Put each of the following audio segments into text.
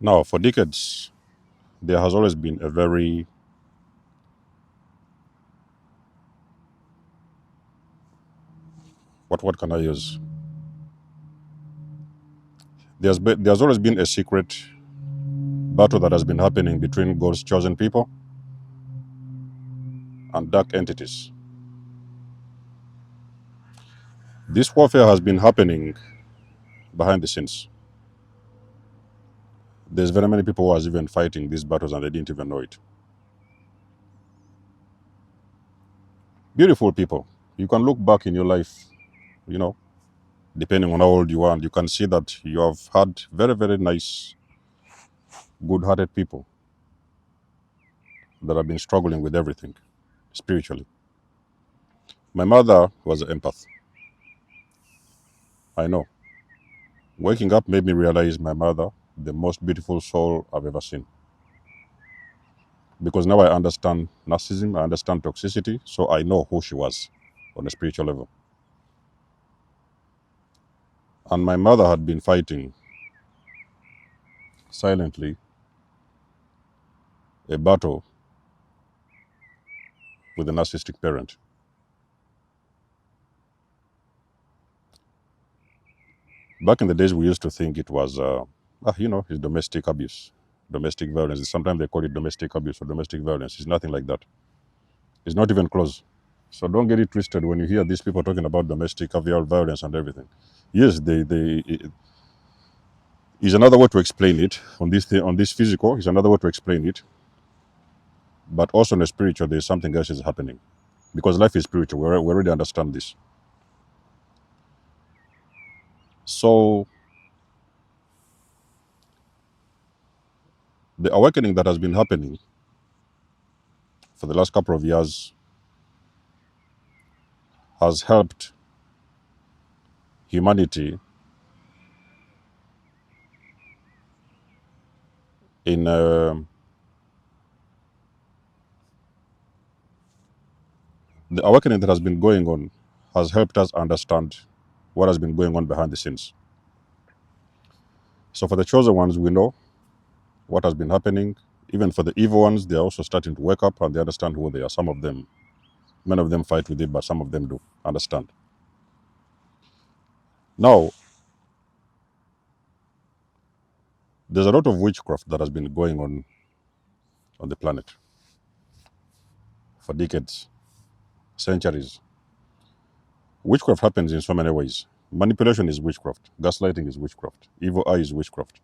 Now, for decades, there has always been a very what can I use? There's always been a secret battle that has been happening between God's chosen people and dark entities. This warfare has been happening behind the scenes. There's very many people who are even fighting these battles and they didn't even know it. Beautiful people. You can look back in your life, you know, depending on how old you are, and you can see that you have had very, very nice, good-hearted people that have been struggling with everything spiritually. My mother was an empath. I know. Waking up made me realize my mother, the most beautiful soul I've ever seen. Because now I understand narcissism, I understand toxicity, so I know who she was on a spiritual level. And my mother had been fighting silently a battle with a narcissistic parent. Back in the days, we used to think it was, it's domestic abuse, domestic violence. Sometimes they call it domestic abuse or domestic violence. It's nothing like that. It's not even close. So don't get it twisted when you hear these people talking about domestic violence and everything. Yes, it is another way to explain it. On this physical, is another way to explain it. But also in the spiritual, there's something else is happening. Because life is spiritual. We already understand this. So the awakening that has been happening for the last couple of years has helped humanity in the awakening that has been going on has helped us understand what has been going on behind the scenes. So for the chosen ones, we know what has been happening. Even for the evil ones, they are also starting to wake up and they understand who they are. Some of them, many of them fight with it, but some of them do understand. Now, there's a lot of witchcraft that has been going on the planet for decades, centuries. Witchcraft happens in so many ways. Manipulation is witchcraft. Gaslighting is witchcraft. Evil eye is witchcraft.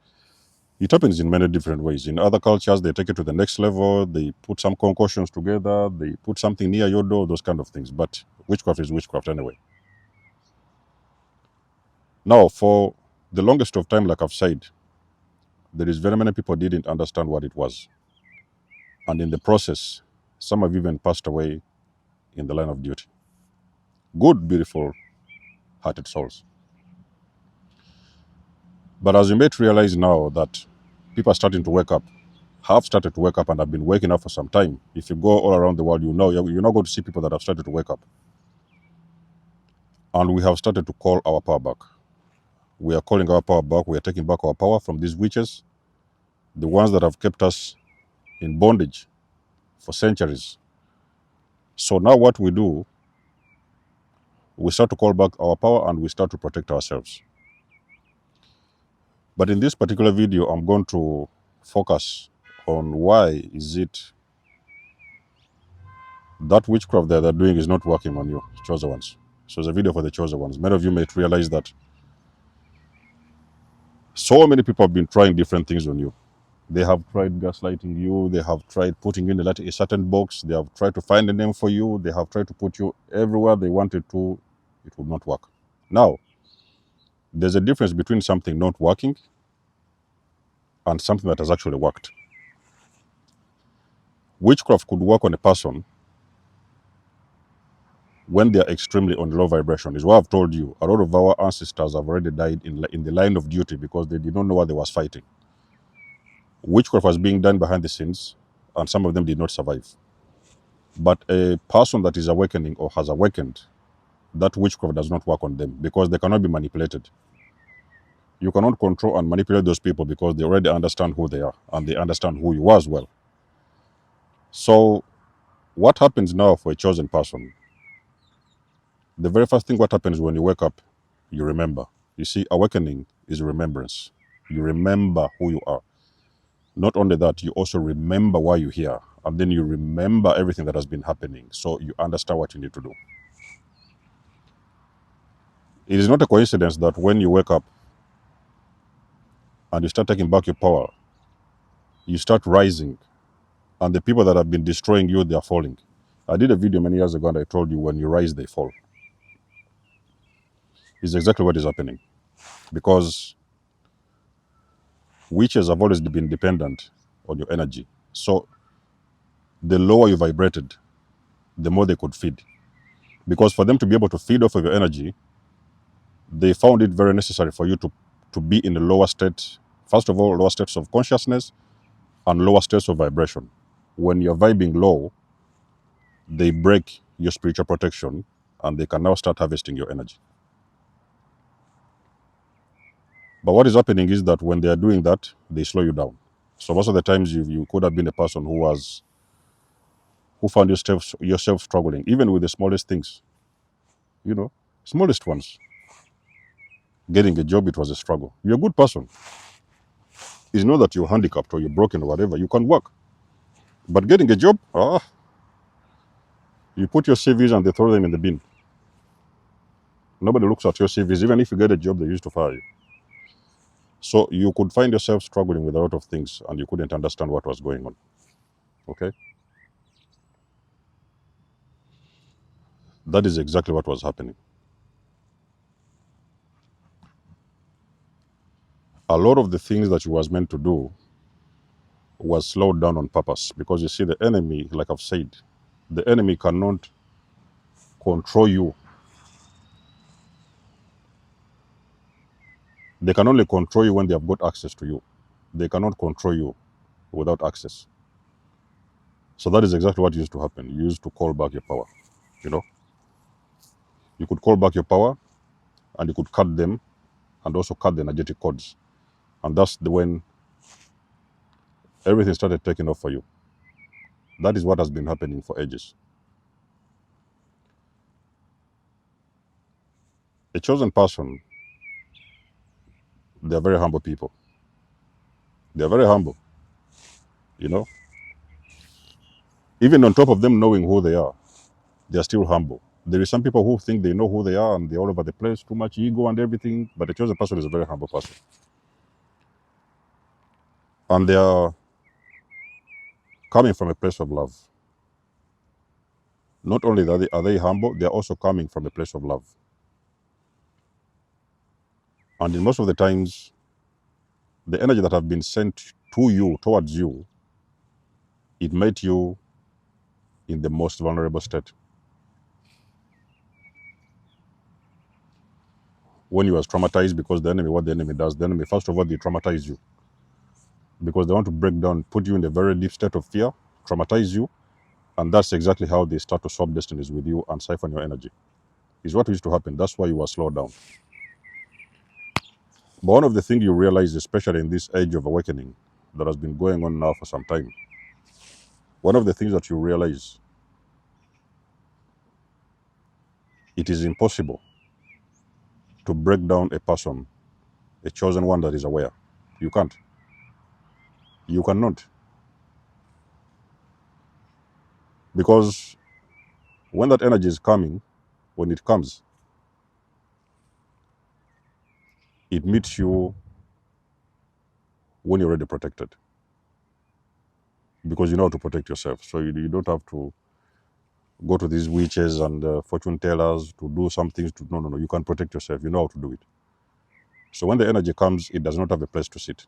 It happens in many different ways. In other cultures, they take it to the next level. They put some concoctions together. They put something near your door, those kind of things. But witchcraft is witchcraft anyway. Now, for the longest of time, like I've said, there is very many people didn't understand what it was. And in the process, some have even passed away in the line of duty. Good, beautiful, hearted souls. But as you may realize now that people are starting to wake up, have started to wake up and have been waking up for some time. If you go all around the world, you're not going to see people that have started to wake up. And we have started to call our power back. We are calling our power back. We are taking back our power from these witches, the ones that have kept us in bondage for centuries. So now what we do, we start to call back our power and we start to protect ourselves. But in this particular video, I'm going to focus on why is it that witchcraft that they're doing is not working on you, chosen ones. So it's a video for the chosen ones. Many of you may realize that so many people have been trying different things on you. They have tried gaslighting you. They have tried putting you in a certain box. They have tried to find a name for you. They have tried to put you everywhere they wanted to. It would not work. Now, there's a difference between something not working and something that has actually worked. Witchcraft could work on a person when they are extremely on low vibration. Is what I've told you. A lot of our ancestors have already died in the line of duty because they did not know what they was fighting. Witchcraft was being done behind the scenes, and some of them did not survive. But a person that is awakening or has awakened, that witchcraft does not work on them because they cannot be manipulated. You cannot control and manipulate those people because they already understand who they are and they understand who you are as well. So what happens now for a chosen person? The very first thing what happens when you wake up, you remember. You see, awakening is remembrance. You remember who you are. Not only that, you also remember why you're here. And then you remember everything that has been happening. So you understand what you need to do. It is not a coincidence that when you wake up and you start taking back your power, you start rising. And the people that have been destroying you, they are falling. I did a video many years ago and I told you when you rise, they fall. It's exactly what is happening. Because witches have always been dependent on your energy. So the lower you vibrated, the more they could feed. Because for them to be able to feed off of your energy, they found it very necessary for you to be in the lower state. First of all, lower states of consciousness and lower states of vibration. When you're vibing low, they break your spiritual protection and they can now start harvesting your energy. But what is happening is that when they are doing that, they slow you down. So most of the times you could have been a person who found yourself struggling, even with the smallest things, smallest ones. Getting a job, it was a struggle. You're a good person. It's not that you're handicapped or you're broken or whatever. You can work. But getting a job, you put your CVs and they throw them in the bin. Nobody looks at your CVs. Even if you get a job, they used to fire you. So you could find yourself struggling with a lot of things and you couldn't understand what was going on. Okay? That is exactly what was happening. A lot of the things that you was meant to do was slowed down on purpose because you see the enemy, like I've said, the enemy cannot control you. They can only control you when they have got access to you. They cannot control you without access. So that is exactly what used to happen. You used to call back your power. You could call back your power and you could cut them and also cut the energetic cords. And that's when everything started taking off for you. That is what has been happening for ages. A chosen person, they are very humble people. They are very humble. Even on top of them knowing who they are still humble. There is some people who think they know who they are and they're all over the place, too much ego and everything, but a chosen person is a very humble person. And they are coming from a place of love. Not only that are they humble, they are also coming from a place of love. And in most of the times, the energy that have been sent to you, towards you, it made you in the most vulnerable state. When you was traumatized, because what the enemy does, the enemy, first of all, they traumatize you. Because they want to break down, put you in a very deep state of fear, traumatize you, and that's exactly how they start to swap destinies with you and siphon your energy. Is what used to happen. That's why you were slowed down. But one of the things you realize, especially in this age of awakening that has been going on now for some time, one of the things that you realize, it is impossible to break down a person, a chosen one that is aware. You can't. You cannot. Because when that energy is coming, when it comes, it meets you when you're already protected. Because you know how to protect yourself. So you don't have to go to these witches and fortune tellers to do some things. No. You can protect yourself. You know how to do it. So when the energy comes, it does not have a place to sit.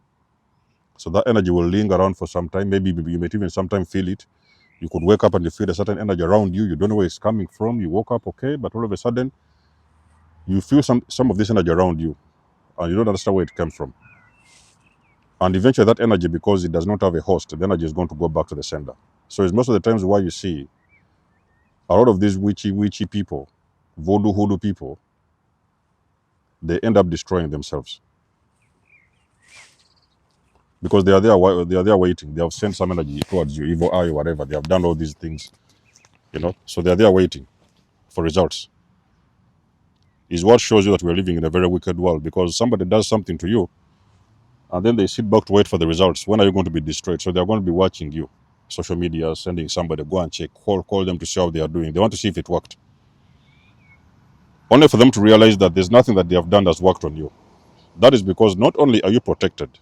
So that energy will linger around for some time. Maybe you might even sometimes feel it. You could wake up and you feel a certain energy around you. You don't know where it's coming from. You woke up okay, but all of a sudden, you feel some of this energy around you, and you don't understand where it came from. And eventually that energy, because it does not have a host, the energy is going to go back to the sender. So it's most of the times why you see a lot of these witchy people, voodoo, hoodoo people, they end up destroying themselves. because they are there waiting. They have sent some energy towards you, evil eye, whatever. They have done all these things, so they are there waiting for results. Is what shows you that we're living in a very wicked world, because somebody does something to you and then they sit back to wait for the results. When are you going to be destroyed? So they're going to be watching you. Social media, sending somebody, go and check, call them to see how they are doing. They want to see if it worked. Only for them to realize that there's nothing that they have done that's worked on you. That is because not only are you protected,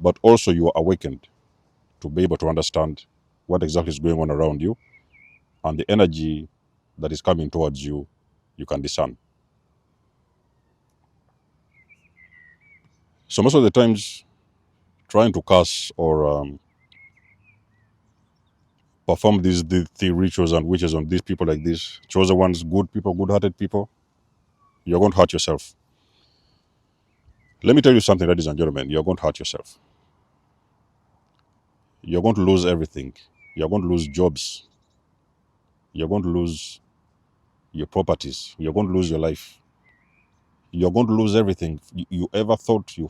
but also you are awakened to be able to understand what exactly is going on around you, and the energy that is coming towards you, you can discern. So most of the times, trying to curse or perform the rituals and witches on these people like this, chosen ones, good people, good-hearted people, you're going to hurt yourself. Let me tell you something, ladies and gentlemen, you're going to hurt yourself. You're going to lose everything. You're going to lose jobs. You're going to lose your properties. You're going to lose your life. You're going to lose everything you ever thought you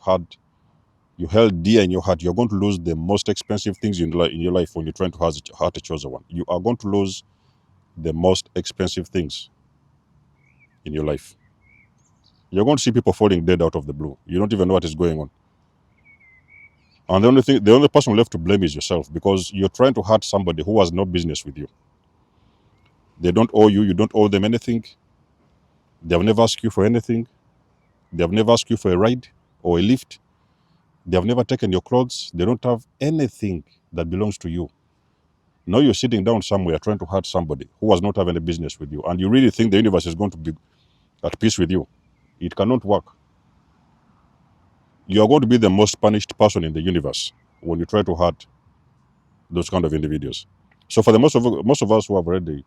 held dear in your heart. You're going to lose the most expensive things in your life when you're trying to hurt a chosen one. You are going to lose the most expensive things in your life. You're going to see people falling dead out of the blue. You don't even know what is going on. And the only person left to blame is yourself, because you're trying to hurt somebody who has no business with you. They don't owe you. You don't owe them anything. They have never asked you for anything. They have never asked you for a ride or a lift. They have never taken your clothes. They don't have anything that belongs to you. Now you're sitting down somewhere trying to hurt somebody who has not have any business with you, and you really think the universe is going to be at peace with you. It cannot work. You are going to be the most punished person in the universe when you try to hurt those kind of individuals. So for the most of us who have already,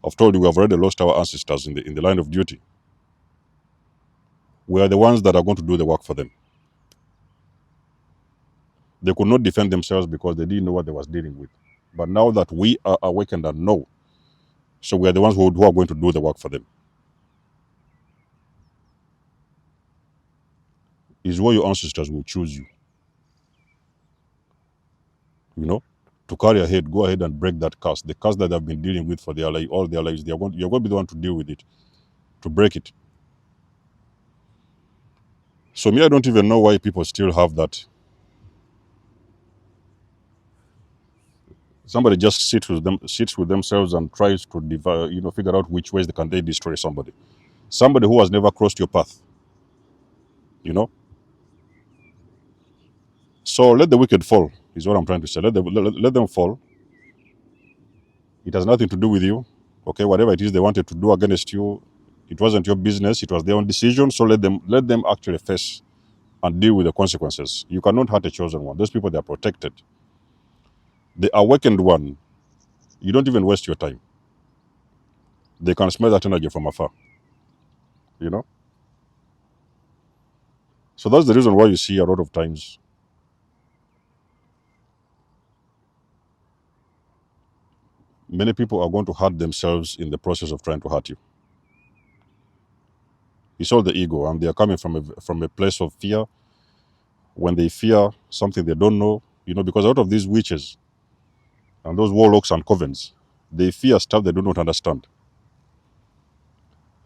I've told you, we have already lost our ancestors in the line of duty. We are the ones that are going to do the work for them. They could not defend themselves because they didn't know what they was dealing with. But now that we are awakened and know, so we are the ones who are going to do the work for them. Is where your ancestors will choose you. To carry ahead, go ahead and break that curse. The curse that they've been dealing with for all their lives. You're going to be the one to deal with it, to break it. So me, I don't even know why people still have that. Somebody just sits with themselves and tries to figure out which ways they destroy somebody. Somebody who has never crossed your path. So let the wicked fall, is what I'm trying to say. Let them fall. It has nothing to do with you. Okay, whatever it is they wanted to do against you, it wasn't your business. It was their own decision. So let them actually face and deal with the consequences. You cannot hurt a chosen one. Those people, they are protected. The awakened one, you don't even waste your time. They can smell that energy from afar. So that's the reason why you see a lot of times many people are going to hurt themselves in the process of trying to hurt you. It's all the ego, and they are coming from a place of fear. When they fear something they don't know, because a lot of these witches and those warlocks and covens, they fear stuff they do not understand.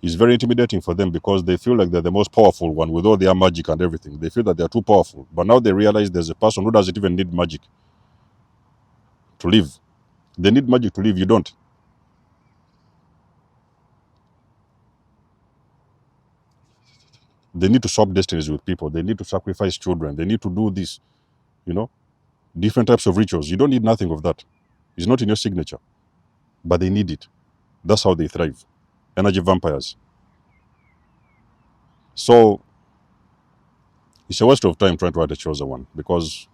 It's very intimidating for them because they feel like they're the most powerful one with all their magic and everything. They feel that they're too powerful. But now they realize there's a person who doesn't even need magic to live. They need magic to live. You don't. They need to swap destinies with people. They need to sacrifice children. They need to do this, different types of rituals. You don't need nothing of that. It's not in your signature. But they need it. That's how they thrive. Energy vampires. So it's a waste of time trying to hurt a chosen one, because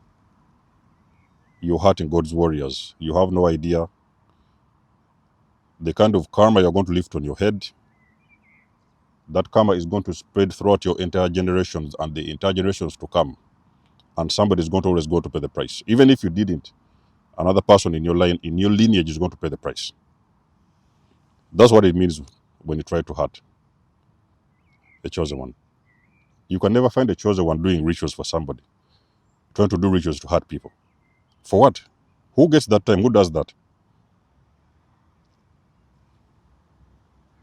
you're hurting God's warriors. You have no idea the kind of karma you're going to lift on your head. That karma is going to spread throughout your entire generations and the entire generations to come. And somebody is going to always go to pay the price. Even if you didn't, another person in your line, in your lineage, is going to pay the price. That's what it means when you try to hurt a chosen one. You can never find a chosen one doing rituals for somebody. trying to do rituals to hurt people. For what? Who gets that time? Who does that?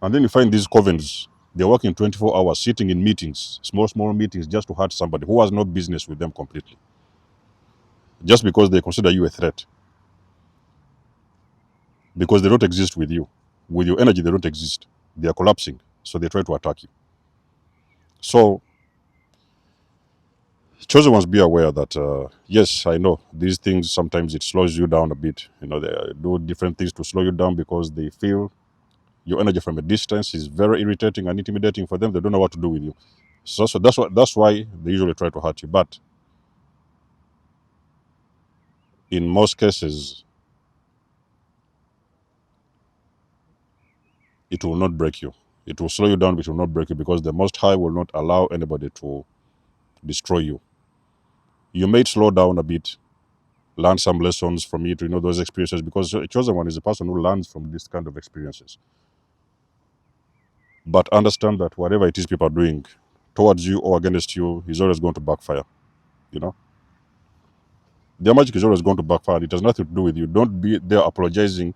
And then you find these covens, they're working 24 hours, sitting in meetings, small meetings, just to hurt somebody who has no business with them completely. Just because they consider you a threat. Because they don't exist with you. With your energy, they don't exist. They are collapsing. So they try to attack you. So, chosen ones, be aware that, yes, I know these things, sometimes it slows you down a bit. They do different things to slow you down because they feel your energy from a distance is very irritating and intimidating for them. They don't know what to do with you. So that's why they usually try to hurt you. But in most cases, it will not break you. It will slow you down, but it will not break you, because the Most High will not allow anybody to destroy you. You may slow down a bit, learn some lessons from it, those experiences, because a chosen one is a person who learns from this kind of experiences. But understand that whatever it is people are doing towards you or against you is always going to backfire. Their magic is always going to backfire. It has nothing to do with you. Don't be there apologizing,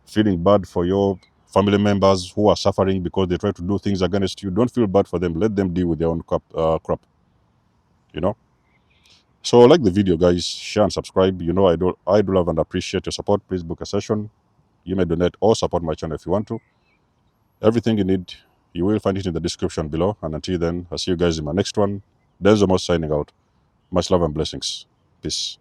feeling bad for your family members who are suffering because they try to do things against you. Don't feel bad for them. Let them deal with their own crap. So like the video, guys, share and subscribe. I do love and appreciate your support. Please book a session. You may donate or support my channel if you want to. Everything you need, you will find it in the description below. And until then, I'll see you guys in my next one. There's almost signing out. Much love and blessings. Peace.